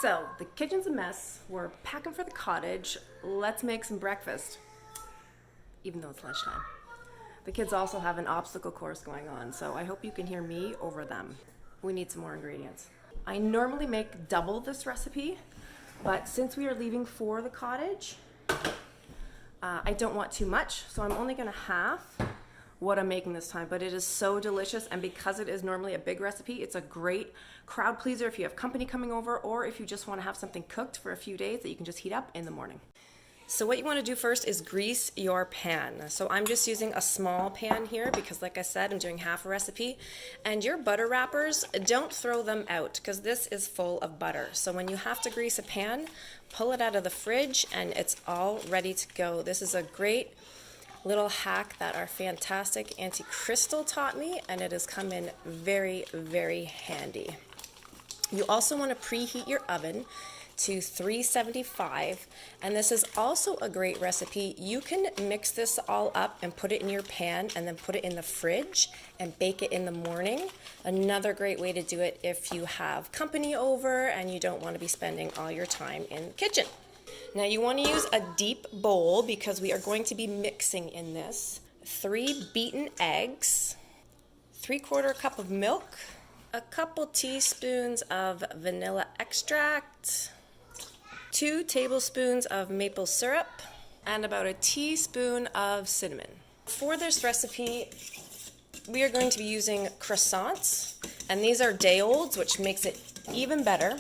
So, the kitchen's a mess. We're packing for the cottage. Let's make some breakfast, even though it's lunchtime. The kids also have an obstacle course going on, so I hope you can hear me over them. We need some more ingredients. I normally make double this recipe, but since we are leaving for the cottage, I don't want too much, so I'm only gonna half what I'm making this time, but it is so delicious, and because it is normally a big recipe, it's a great crowd pleaser if you have company coming over or if you just want to have something cooked for a few days that you can just heat up in the morning. So what you want to do first is grease your pan. So I'm just using a small pan here because, like I said, I'm doing half a recipe. And your butter wrappers, don't throw them out because this is full of butter. So when you have to grease a pan, pull it out of the fridge and it's all ready to go. This is a great little hack that our fantastic Auntie Crystal taught me, and it has come in very, very handy. You also want to preheat your oven to 375, and this is also a great recipe. You can mix this all up and put it in your pan and then put it in the fridge and bake it in the morning. Another great way to do it if you have company over and you don't want to be spending all your time in the kitchen. Now you want to use a deep bowl because we are going to be mixing in this. 3 beaten eggs, 3/4 cup of milk, a couple teaspoons of vanilla extract, 2 tablespoons of maple syrup, and about a teaspoon of cinnamon. For this recipe, we are going to be using croissants, and these are day-olds, which makes it even better.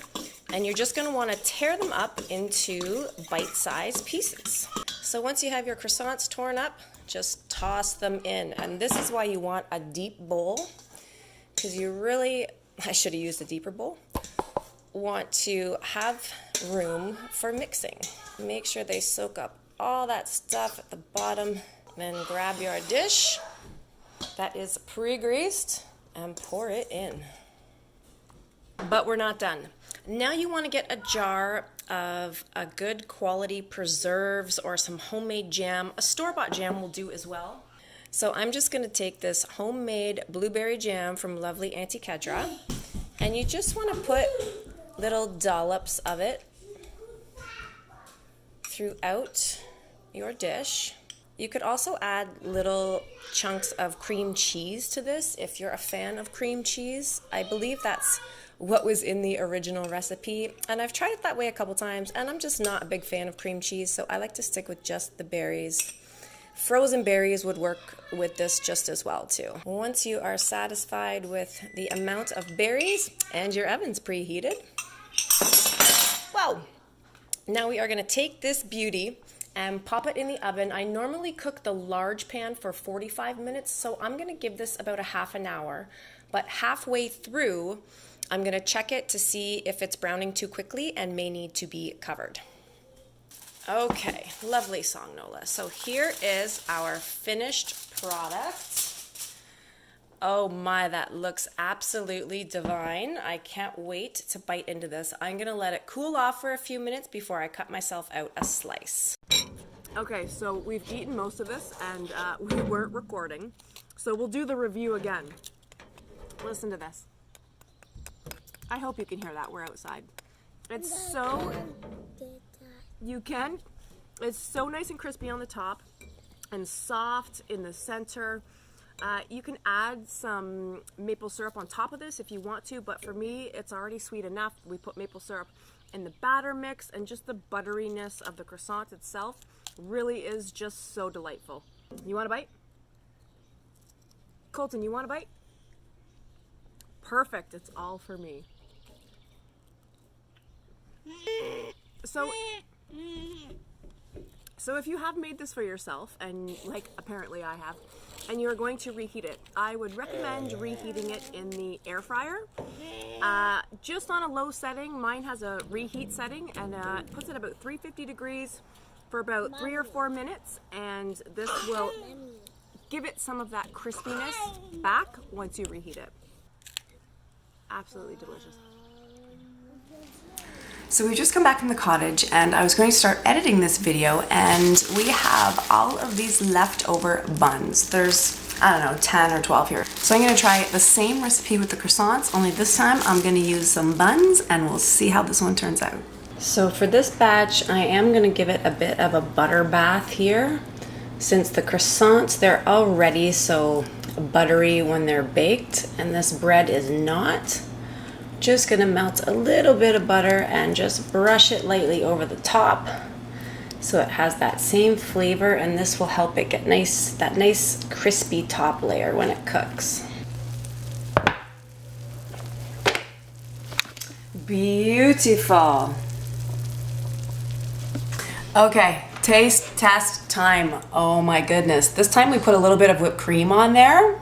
And you're just going to want to tear them up into bite-sized pieces. So once you have your croissants torn up, just toss them in. And this is why you want a deep bowl, because you really, I should have used a deeper bowl, want to have room for mixing. Make sure they soak up all that stuff at the bottom. Then grab your dish that is pre-greased and pour it in. But we're not done. Now you want to get a jar of a good quality preserves or some homemade jam. A store-bought jam will do as well. So I'm just going to take this homemade blueberry jam from lovely Auntie Kedra, and you just want to put little dollops of it throughout your dish. You could also add little chunks of cream cheese to this if you're a fan of cream cheese. I believe that's what was in the original recipe, and I've tried it that way a couple times, and I'm just not a big fan of cream cheese, so I like to stick with just the berries. Frozen berries would work with this just as well too. Once you are satisfied with the amount of berries and your oven's preheated, well, now we are going to take this beauty and pop it in the oven. I normally cook the large pan for 45 minutes, so I'm going to give this about a half an hour, but halfway through I'm going to check it to see if it's browning too quickly and may need to be covered. Okay, lovely song, Nola. So here is our finished product. Oh my, that looks absolutely divine. I can't wait to bite into this. I'm going to let it cool off for a few minutes before I cut myself out a slice. Okay, so we've eaten most of this and we weren't recording, so we'll do the review again. Listen to this. I hope you can hear that. We're outside. It's so, you can, it's so nice and crispy on the top and soft in the center. You can add some maple syrup on top of this if you want to, but for me, it's already sweet enough. We put maple syrup in the batter mix, and just the butteriness of the croissant itself really is just so delightful. You want a bite? Colton, you want a bite? Perfect, it's all for me. So if you have made this for yourself, and like apparently I have, and you're going to reheat it, I would recommend reheating it in the air fryer, just on a low setting. Mine has a reheat setting, and it puts it about 350 degrees for about 3 or 4 minutes, and this will give it some of that crispiness back once you reheat it. Absolutely delicious. So we've just come back from the cottage, and I was going to start editing this video, and we have all of these leftover buns. There's I don't know, 10 or 12 here. So I'm gonna try the same recipe with the croissants, only this time I'm gonna use some buns and we'll see how this one turns out. So for this batch, I am gonna give it a bit of a butter bath here. Since the croissants, they're already so buttery when they're baked, and this bread is not. Just gonna melt a little bit of butter and just brush it lightly over the top so it has that same flavor, and this will help it get that nice crispy top layer when it cooks. Beautiful. Okay, taste test time. Oh my goodness. This time we put a little bit of whipped cream on there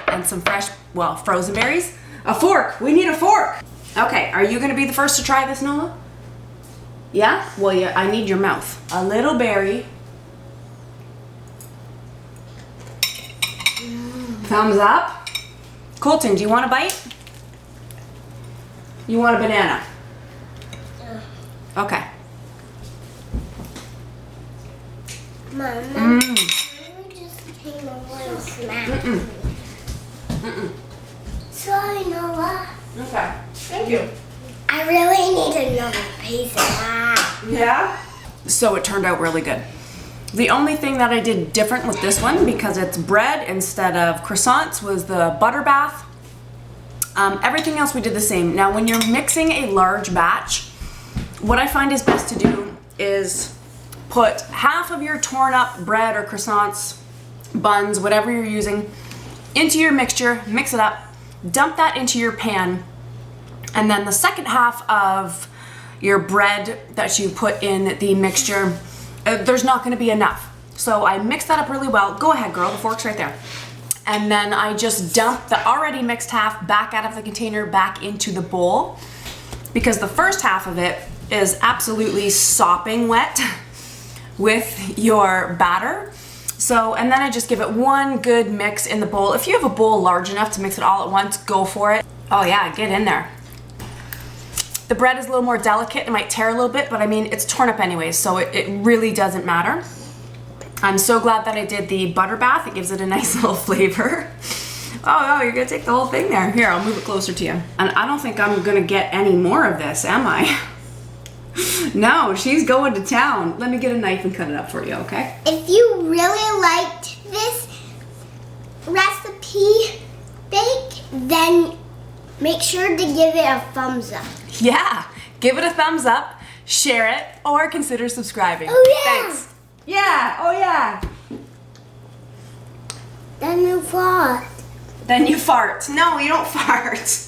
and some fresh, well, frozen berries. A fork, we need a fork. Okay, are you gonna be the first to try this, Nola? Yeah? Well, yeah, I need your mouth. A little berry. Thumbs up. Colton, do you want a bite? You want a banana? Okay. Mom, you just came over and smacked me. Sorry, Noah. Okay, thank you. I really need another piece of that. Yeah? So it turned out really good. The only thing that I did different with this one, because it's bread instead of croissants, was the butter bath. Everything else we did the same. Now when you're mixing a large batch, what I find is best to do is put half of your torn up bread or croissants, buns, whatever you're using, into your mixture, mix it up, dump that into your pan, and then the second half of your bread that you put in the mixture, there's not gonna be enough. So I mix that up really well. Go ahead, girl, the fork's right there. And then I just dump the already mixed half back out of the container, back into the bowl, because the first half of it is absolutely sopping wet with your batter. So, and then I just give it one good mix in the bowl. If you have a bowl large enough to mix it all at once, go for it. Oh yeah, get in there. The bread is a little more delicate, it might tear a little bit, but I mean, it's torn up anyways, so it really doesn't matter. I'm so glad that I did the butter bath. It gives it a nice little flavor. Oh no, you're gonna take the whole thing there. Here, I'll move it closer to you. And I don't think I'm gonna get any more of this, am I? No, she's going to town. Let me get a knife and cut it up for you, okay? If you really liked this recipe bake, then make sure to give it a thumbs up. Yeah, give it a thumbs up, share it, or consider subscribing. Oh yeah! Thanks. Yeah, oh yeah. Then you fart. Then you fart. No, you don't fart.